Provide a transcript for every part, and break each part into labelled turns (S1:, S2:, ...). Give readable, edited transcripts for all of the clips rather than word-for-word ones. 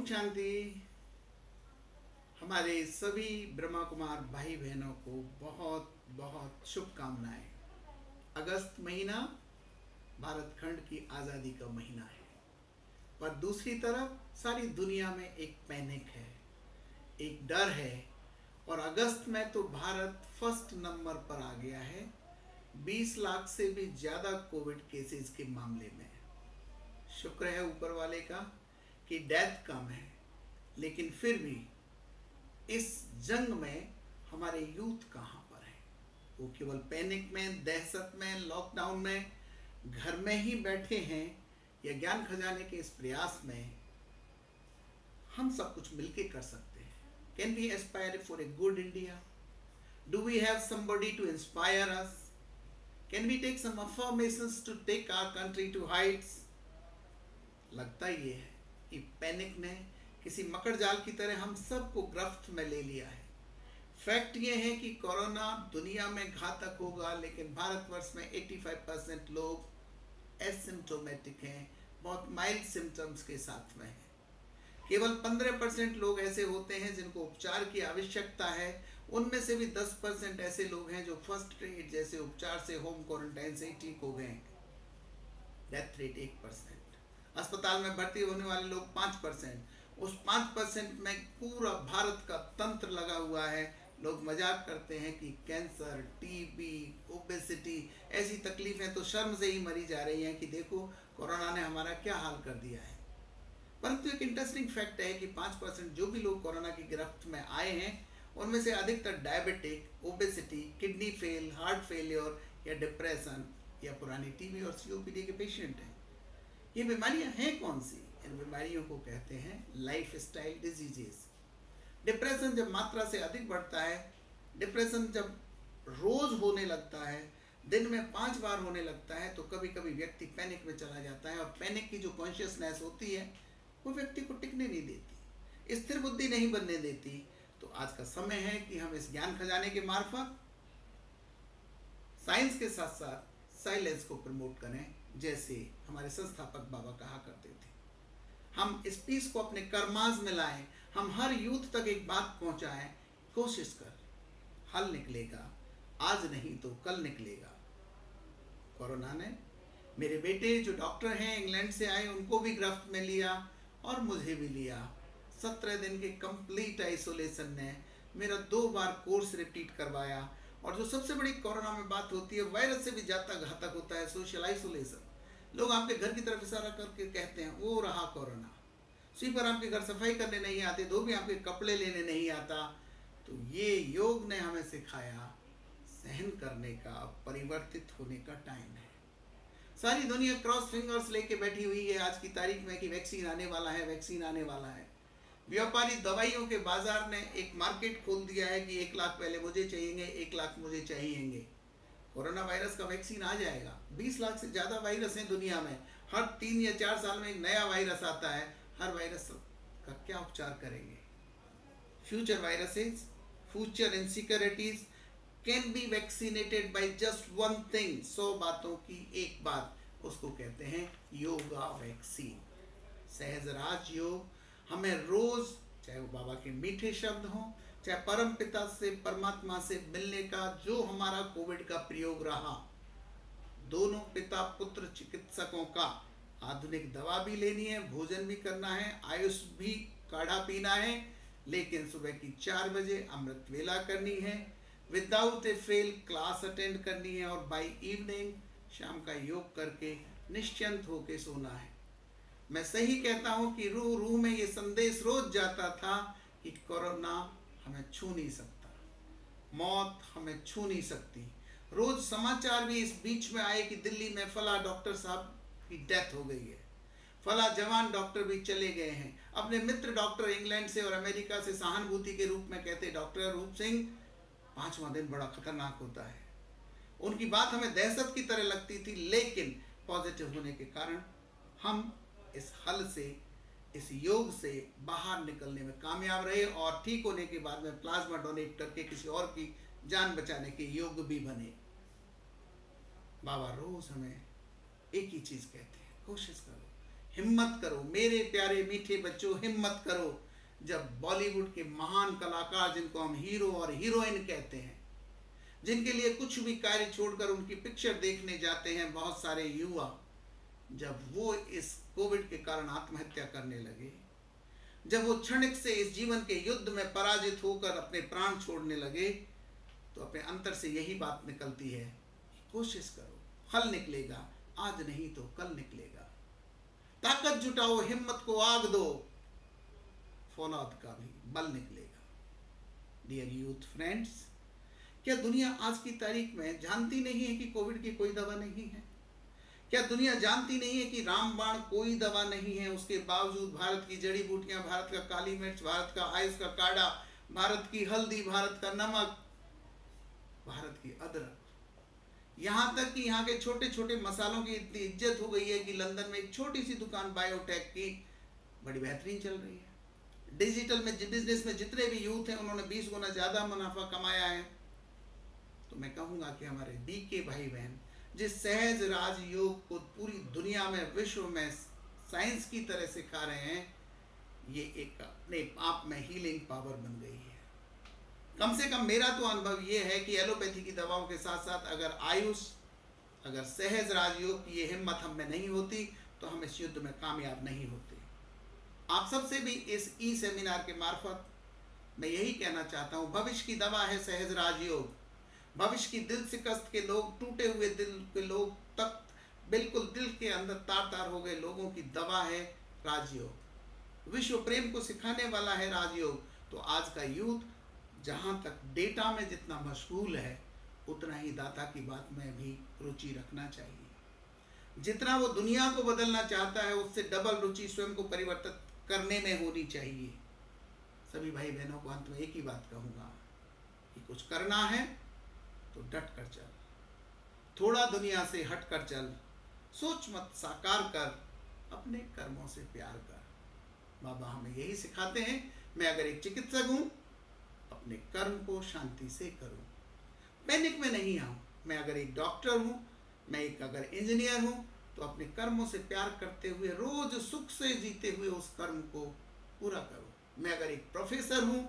S1: शांति। हमारे सभी ब्रह्मा कुमार भाई बहनों को बहुत बहुत शुभकामनाएं। अगस्त महीना भारत खंड की आज़ादी का महीना है, पर दूसरी तरफ सारी दुनिया में एक पैनिक है, एक डर है। और अगस्त में तो भारत फर्स्ट नंबर पर आ गया है 20 लाख से भी ज़्यादा कोविड केसेस के मामले में। शुक्र है ऊपर वाले का कि डेथ कम है, लेकिन फिर भी इस जंग में हमारे यूथ कहाँ पर है? वो केवल पैनिक में, दहशत में, लॉकडाउन में, घर में ही बैठे हैं, या ज्ञान खजाने के इस प्रयास में हम सब कुछ मिलके कर सकते हैं। Can we aspire for a good India? Do we have somebody to inspire us? Can we take some affirmations to take our country to heights? लगता ये है कि पैनिक ने किसी मकर जाल की तरह हम सबको गिरफ्त में ले लिया है। फैक्ट ये है कि कोरोना दुनिया में घातक होगा, लेकिन भारतवर्ष में 85% लोग एसिम्प्टोमेटिक हैं, बहुत माइल्ड सिम्टम्स के साथ में हैं। केवल 15% लोग ऐसे होते हैं जिनको उपचार की आवश्यकता है। उनमें से भी 10% ऐसे लोग हैं जो फर्स्ट एड जैसे उपचार से, होम क्वारंटाइन से ही ठीक हो गए। Death rate 1%। अस्पताल में भर्ती होने वाले लोग 5%। उस 5% में पूरा भारत का तंत्र लगा हुआ है। लोग मजाक करते हैं कि कैंसर, टीबी, ओबेसिटी ऐसी तकलीफें तो शर्म से ही मरी जा रही हैं कि देखो कोरोना ने हमारा क्या हाल कर दिया है। परंतु एक इंटरेस्टिंग फैक्ट है कि 5% जो भी लोग कोरोना की गिरफ्त में आए हैं, उनमें से अधिकतर diabetic, obesity, kidney fail, heart failure या डिप्रेशन या पुरानी टीबी और सीओपीडी के पेशेंट हैं। ये बीमारियां हैं कौन सी? इन बीमारियों को कहते हैं लाइफ स्टाइल डिजीजेस। डिप्रेशन जब मात्रा से अधिक बढ़ता है, डिप्रेशन जब रोज होने लगता है, दिन में 5 बार होने लगता है, तो कभी कभी व्यक्ति पैनिक में चला जाता है। और पैनिक की जो कॉन्शियसनेस होती है वो व्यक्ति को टिकने नहीं देती, स्थिर बुद्धि नहीं बनने देती। तो आज का समय है कि हम इस ज्ञान खजाने के मार्फत साइंस के साथ साथ साइलेंस को प्रमोट करें, जैसे हमारे संस्थापक बाबा कहा करते थे। हम इस पीस को अपने कर्माज में लाएं, हम हर यूथ तक एक बात पहुंचाएं। कोशिश कर, हल निकलेगा, आज नहीं तो कल निकलेगा। कोरोना ने मेरे बेटे जो डॉक्टर हैं, इंग्लैंड से आए, उनको भी गिरफ्त में लिया और मुझे भी लिया। 17 दिन के कंप्लीट आइसोलेशन ने मेरा 2 बार कोर्स रिपीट करवाया। और जो सबसे बड़ी कोरोना में बात होती है, वायरस से भी ज़्यादा घातक होता है सोशल आइसोलेशन। लोग आपके घर की तरफ इशारा करके कहते हैं वो रहा कोरोना। स्वीपर आपके घर सफाई करने नहीं आते, धोबी आपके कपड़े लेने नहीं आता। तो ये योग ने हमें सिखाया सहन करने का, परिवर्तित होने का टाइम है। सारी दुनिया क्रॉस फिंगर्स लेके बैठी हुई है आज की तारीख में कि वैक्सीन आने वाला है, वैक्सीन आने वाला है। व्यापारी दवाइयों के बाजार ने एक मार्केट खोल दिया है कि 1 लाख पहले मुझे चाहिएंगे, 1 लाख मुझे चाहिएंगे। कोरोना वायरस का वैक्सीन आ जाएगा। 20 लाख से ज़्यादा वायरस हैं दुनिया में। हर 3 या 4 साल में एक नया वायरस आता है। हर वायरस का क्या उपचार करेंगे? Future viruses, future insecurities can be vaccinated by just one thing. 100 बातों की एक बात, उसको कहते हैं योगा वैक्सीन। सहज राज योग हमें रोज, चाहे वो बाबा के मीठे शब्द हों, चाहे परम पिता से, परमात्मा से मिलने का जो हमारा कोविड का प्रयोग रहा, दोनों पिता पुत्र चिकित्सकों का, आधुनिक दवा भी लेनी है, भोजन भी करना है, आयुष भी काढ़ा पीना है, लेकिन सुबह की 4 बजे अमृत वेला करनी है, विदाउट ए फेल क्लास अटेंड करनी है, और बाय इवनिंग शाम का योग करके निश्चिंत होके सोना है। मैं सही कहता हूं कि रूह रूह में ये संदेश रोज जाता था कि कोरोना हमें छू नहीं सकता, मौत हमें छू नहीं सकती। रोज समाचार भी इस बीच में आए कि दिल्ली में फला डॉक्टर साहब की डेथ हो गई है, फला जवान डॉक्टर भी चले गए हैं। अपने मित्र डॉक्टर इंग्लैंड से और अमेरिका से सहानुभूति के रूप में कहते, डॉक्टर रूप सिंह 5वां दिन बड़ा खतरनाक होता है। उनकी बात हमें दहशत की तरह लगती थी, लेकिन पॉजिटिव होने के कारण हम इस हल से, इस योग से बाहर निकलने में कामयाब रहे, और ठीक होने के बाद में प्लाज्मा डोनेट करके किसी और की जान बचाने के योग भी बने। बाबा रोज हमें एक ही चीज कहते हैं, कोशिश करो हिम्मत करो मेरे प्यारे मीठे बच्चों, हिम्मत करो। जब बॉलीवुड के महान कलाकार, जिनको हम हीरो और हीरोइन कहते हैं, जिनके लिए कुछ भी कार्य छोड़कर उनकी पिक्चर देखने जाते हैं बहुत सारे युवा, जब वो इस कोविड के कारण आत्महत्या करने लगे, जब वो क्षणिक से इस जीवन के युद्ध में पराजित होकर अपने प्राण छोड़ने लगे, तो अपने अंतर से यही बात निकलती है कि कोशिश करो, फल निकलेगा, आज नहीं तो कल निकलेगा। ताकत जुटाओ, हिम्मत को आग दो, फौलाद का भी बल निकलेगा। डियर यूथ फ्रेंड्स, क्या दुनिया आज की तारीख में जानती नहीं है कि कोविड की कोई दवा नहीं है? क्या दुनिया जानती नहीं है कि रामबाण कोई दवा नहीं है? उसके बावजूद भारत की जड़ी बूटियां, भारत का काली मिर्च, भारत का आयुष का काढ़ा, भारत की हल्दी, भारत का नमक, भारत की अदरक, यहाँ तक कि यहाँ के छोटे छोटे मसालों की इतनी इज्जत हो गई है कि लंदन में एक छोटी सी दुकान बायोटेक की बड़ी बेहतरीन चल रही है। डिजिटल में बिजनेस में जितने भी यूथ हैं, उन्होंने 20 गुना ज़्यादा मुनाफा कमाया है। तो मैं कहूँगा कि हमारे डीके भाई बहन जिस सहज राजयोग को पूरी दुनिया में, विश्व में साइंस की तरह सिखा रहे हैं, ये एक अपने आप में हीलिंग पावर बन गई है। कम से कम मेरा तो अनुभव ये है कि एलोपैथी की दवाओं के साथ साथ अगर आयुष, अगर सहज राजयोग की ये हिम्मत हम में नहीं होती तो हम इस युद्ध में कामयाब नहीं होते। आप सबसे भी इस ई सेमिनार के मार्फत मैं यही कहना चाहता हूँ, भविष्य की दवा है सहज राजयोग। भविष्य की दिल शिकस्त के लोग, टूटे हुए दिल के लोग तक, बिल्कुल दिल के अंदर तार तार हो गए लोगों की दवा है राजयोग। विश्व प्रेम को सिखाने वाला है राजयोग। तो आज का यूथ जहाँ तक डेटा में जितना मशगूल है, उतना ही दाता की बात में भी रुचि रखना चाहिए। जितना वो दुनिया को बदलना चाहता है, उससे डबल रुचि स्वयं को परिवर्तित करने में होनी चाहिए। सभी भाई बहनों को अंत में एक ही बात कहूँगा कि कुछ करना है तो डट कर चल, थोड़ा दुनिया से हट कर चल, सोच मत साकार कर, अपने कर्मों से प्यार कर। बाबा हमें यही सिखाते हैं। मैं अगर एक चिकित्सक हूँ, अपने कर्म को शांति से करूँ, पैनिक में नहीं आऊँ। मैं अगर एक डॉक्टर हूँ, मैं एक अगर इंजीनियर हूँ, तो अपने कर्मों से प्यार करते हुए, रोज सुख से जीते हुए उस कर्म को पूरा करूँ। मैं अगर एक प्रोफेसर हूँ,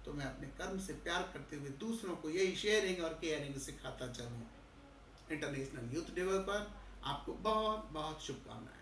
S1: तो मैं अपने कर्म से प्यार करते हुए दूसरों को यही शेयरिंग और केयरिंग सिखाता चलूँ। इंटरनेशनल यूथ डे पर आपको बहुत बहुत शुभकामनाएं।